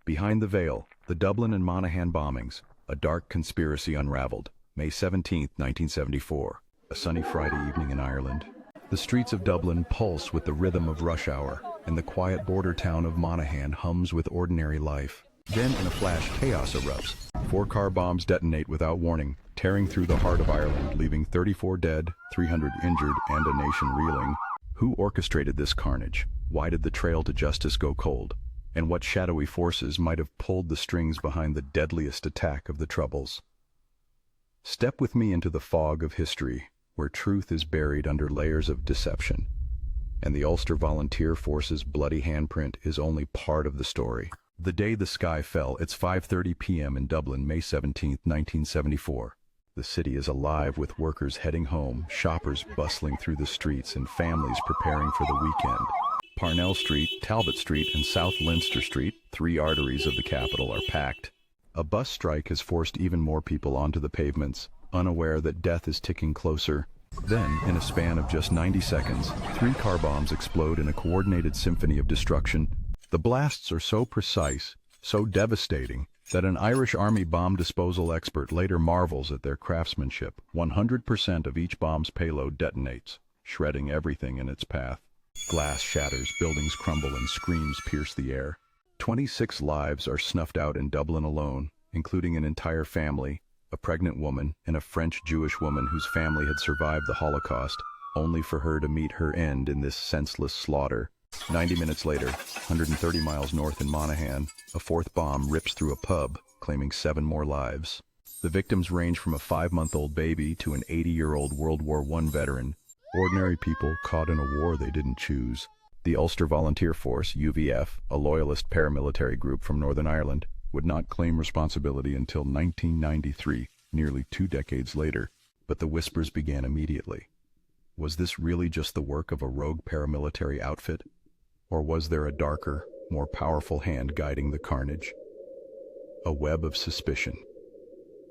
Behind the veil, the Dublin and Monaghan bombings, a dark conspiracy unraveled. May 17, 1974, a sunny Friday evening in Ireland. The streets of Dublin pulse with the rhythm of rush hour, and the quiet border town of Monaghan hums with ordinary life. Then, in a flash, chaos erupts. 4 car bombs detonate without warning, tearing through the heart of Ireland, leaving 34 dead, 300 injured, and a nation reeling. Who orchestrated this carnage? Why did the trail to justice go cold? And what shadowy forces might have pulled the strings behind the deadliest attack of the Troubles? Step with me into the fog of history, where truth is buried under layers of deception, and the Ulster Volunteer Force's bloody handprint is only part of the story. The day the sky fell, it's 5:30 p.m. in Dublin, May 17, 1974. The city is alive with workers heading home, shoppers bustling through the streets, and families preparing for the weekend. Parnell Street, Talbot Street, and South Leinster Street, 3 arteries of the capital, are packed. A bus strike has forced even more people onto the pavements, unaware that death is ticking closer. Then, in a span of just 90 seconds, 3 car bombs explode in a coordinated symphony of destruction. The blasts are so precise, so devastating, that an Irish Army bomb disposal expert later marvels at their craftsmanship. 100% of each bomb's payload detonates, shredding everything in its path. Glass shatters, buildings crumble, and screams pierce the air. 26 lives are snuffed out in Dublin alone, including an entire family, a pregnant woman, and a French Jewish woman whose family had survived the Holocaust, only for her to meet her end in this senseless slaughter. 90 minutes later, 130 miles north in Monaghan, a 4th bomb rips through a pub, claiming 7 more lives. The victims range from a 5-month-old baby to an 80-year-old World War I veteran. Ordinary people caught in a war they didn't choose. The Ulster Volunteer Force, UVF, a loyalist paramilitary group from Northern Ireland, would not claim responsibility until 1993, nearly 2 decades later, but the whispers began immediately. Was this really just the work of a rogue paramilitary outfit? Or was there a darker, more powerful hand guiding the carnage? A web of suspicion.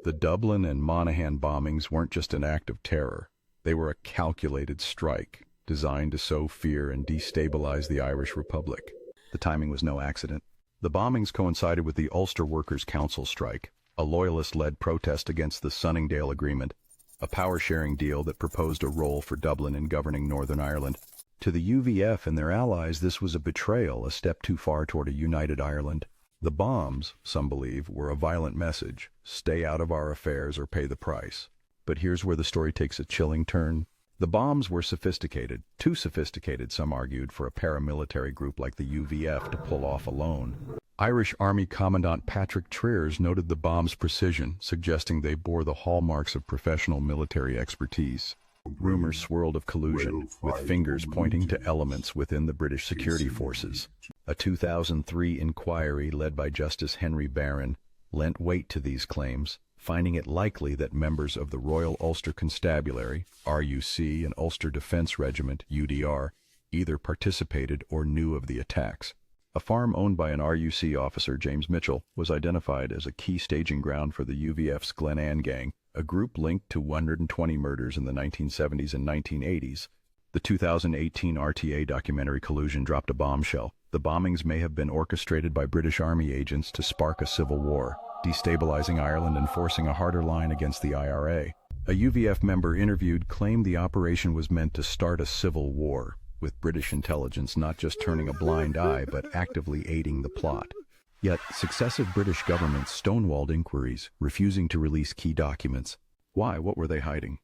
The Dublin and Monaghan bombings weren't just an act of terror. They were a calculated strike, designed to sow fear and destabilize the Irish Republic. The timing was no accident. The bombings coincided with the Ulster Workers' Council strike, a loyalist-led protest against the Sunningdale Agreement, a power-sharing deal that proposed a role for Dublin in governing Northern Ireland. To the UVF and their allies, this was a betrayal, a step too far toward a united Ireland. The bombs, some believe, were a violent message: stay out of our affairs or pay the price. But here's where the story takes a chilling turn. The bombs were sophisticated, too sophisticated, some argued, for a paramilitary group like the UVF to pull off alone. Irish Army Commandant Patrick Triers noted the bombs' precision, suggesting they bore the hallmarks of professional military expertise. Rumors swirled of collusion, with fingers pointing to elements within the British security forces. A 2003 inquiry led by Justice Henry Barron lent weight to these claims, finding it likely that members of the Royal Ulster Constabulary, RUC, and Ulster Defence Regiment, UDR, either participated or knew of the attacks. A farm owned by an RUC officer, James Mitchell, was identified as a key staging ground for the UVF's Glenanne Gang, a group linked to 120 murders in the 1970s and 1980s. The 2018 RTA documentary Collusion dropped a bombshell. The bombings may have been orchestrated by British Army agents to spark a civil war, destabilizing Ireland and forcing a harder line against the IRA. A UVF member interviewed claimed the operation was meant to start a civil war, with British intelligence not just turning a blind eye but actively aiding the plot. Yet, successive British governments stonewalled inquiries, refusing to release key documents. Why? What were they hiding?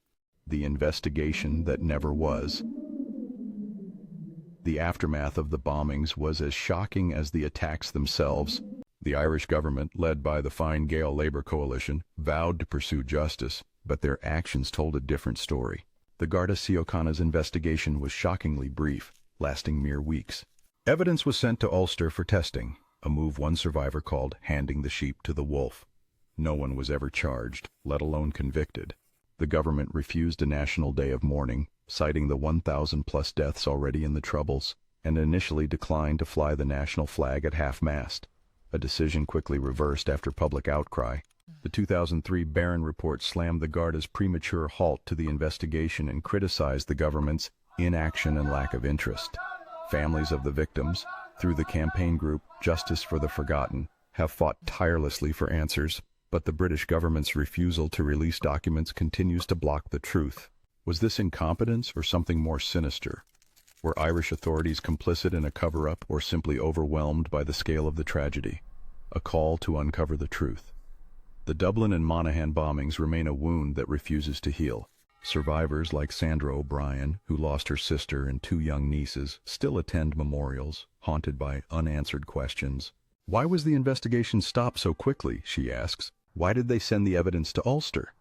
The investigation that never was. The aftermath of the bombings was as shocking as the attacks themselves. The Irish government, led by the Fine Gael Labour coalition, vowed to pursue justice, but their actions told a different story. The Garda Síochána's investigation was shockingly brief, lasting mere weeks. Evidence was sent to Ulster for testing, a move one survivor called handing the sheep to the wolf. No one was ever charged, let alone convicted. The government refused a national day of mourning, citing the 1,000-plus deaths already in the Troubles, and initially declined to fly the national flag at half-mast. A decision quickly reversed after public outcry. The 2003 Barron report slammed the Garda's premature halt to the investigation and criticized the government's inaction and lack of interest. Families of the victims, through the campaign group Justice for the Forgotten, have fought tirelessly for answers, but the British government's refusal to release documents continues to block the truth. Was this incompetence or something more sinister? Were Irish authorities complicit in a cover-up or simply overwhelmed by the scale of the tragedy? A call to uncover the truth. The Dublin and Monaghan bombings remain a wound that refuses to heal. Survivors like Sandra O'Brien, who lost her sister and two young nieces, still attend memorials, haunted by unanswered questions. Why was the investigation stopped so quickly, she asks. Why did they send the evidence to Ulster?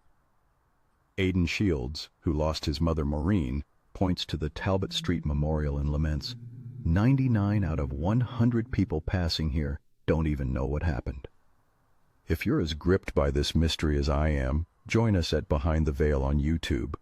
Aidan Shields, who lost his mother Maureen, points to the Talbot Street Memorial and laments, 99 out of 100 people passing here don't even know what happened. If you're as gripped by this mystery as I am, join us at Behind the Veil on YouTube,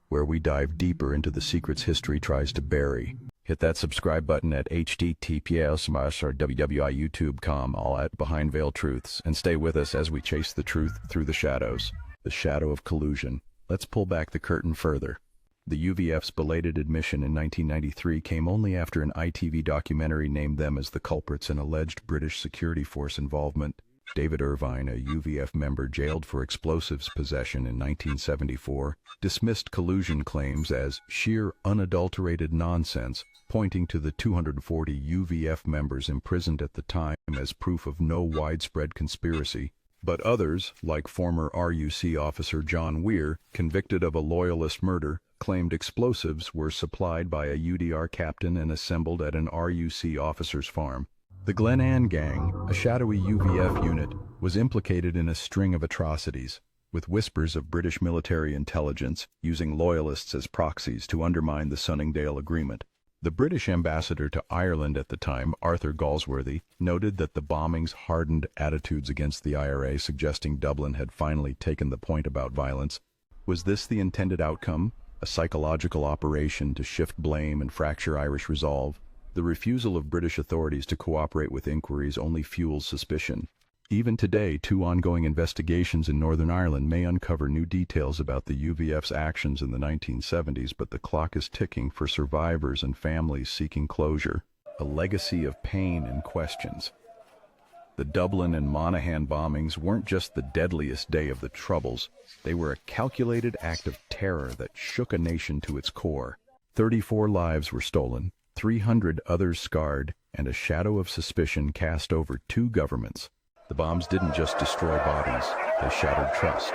where we dive deeper into the secrets history tries to bury. Hit that subscribe button at https://www.youtube.com, all at Behind Veil Truths, and stay with us as we chase the truth through the shadows. The shadow of collusion. Let's pull back the curtain further. The UVF's belated admission in 1993 came only after an ITV documentary named them as the culprits in alleged British security force involvement. David Irvine, a UVF member jailed for explosives possession in 1974, dismissed collusion claims as sheer unadulterated nonsense, pointing to the 240 UVF members imprisoned at the time as proof of no widespread conspiracy. But others, like former RUC officer John Weir, convicted of a loyalist murder, claimed explosives were supplied by a UDR captain and assembled at an RUC officer's farm. The Glen Ann Gang, a shadowy UVF unit, was implicated in a string of atrocities, with whispers of British military intelligence using loyalists as proxies to undermine the Sunningdale Agreement. The British ambassador to Ireland at the time, Arthur Galsworthy, noted that the bombings hardened attitudes against the IRA, suggesting Dublin had finally taken the point about violence. Was this the intended outcome? A psychological operation to shift blame and fracture Irish resolve? The refusal of British authorities to cooperate with inquiries only fuels suspicion. Even today, two ongoing investigations in Northern Ireland may uncover new details about the UVF's actions in the 1970s, but the clock is ticking for survivors and families seeking closure. A legacy of pain and questions. The Dublin and Monaghan bombings weren't just the deadliest day of the Troubles, they were a calculated act of terror that shook a nation to its core. 34 lives were stolen, 300 others scarred, and a shadow of suspicion cast over two governments. The bombs didn't just destroy bodies, they shattered trust,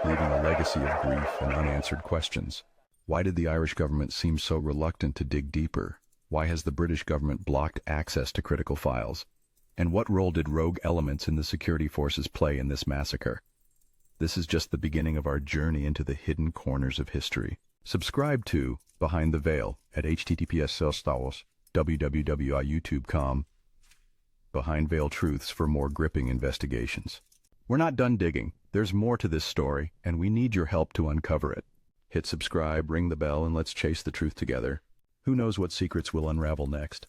leaving a legacy of grief and unanswered questions. Why did the Irish government seem so reluctant to dig deeper? Why has the British government blocked access to critical files? And what role did rogue elements in the security forces play in this massacre? This is just the beginning of our journey into the hidden corners of history. Subscribe to Behind the Veil at https://www.youtube.com. Behind Veil Truths for more gripping investigations. We're not done digging. There's more to this story, and we need your help to uncover it. Hit subscribe, ring the bell, and let's chase the truth together. Who knows what secrets will unravel next?